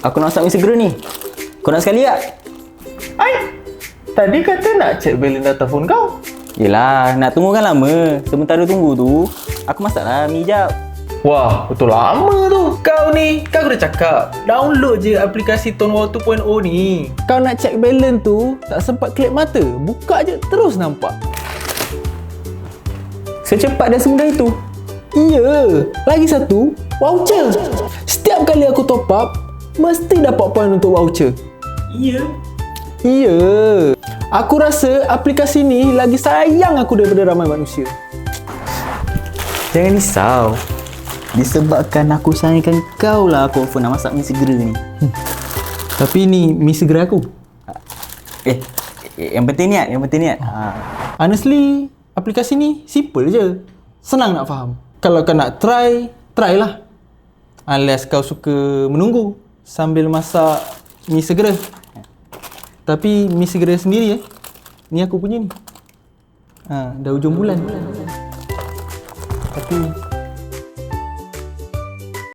Aku nak masak mi segera ni. Kau nak sekali tak? Tadi kata nak check balance data phone kau. Yelah, nak tunggu kan lama. Sementara tunggu tu, aku masaklah mi jap. Wah, betul lama tu. Kau ni, kau dah cakap download je aplikasi Tonewall 2.0 ni. Kau nak check balance tu, tak sempat kelip mata. Buka je, terus nampak. Secepat dan semudah itu. Iya, lagi satu, voucher. Setiap kali aku top up, mesti dapat poin untuk voucher. Iya. Iya. Aku rasa aplikasi ni lagi sayang aku daripada ramai manusia. Jangan risau. Disebabkan aku sayangkan kau lah aku nak masak mi segera ni. Tapi ni mi segera aku. Yang penting niat. Honestly, aplikasi ni simple je. Senang nak faham. Kalau kau nak try lah. Unless kau suka menunggu sambil masak mi segera. Tapi mi segera sendiri ni aku punya ni. Dah hujung bulan. Tapi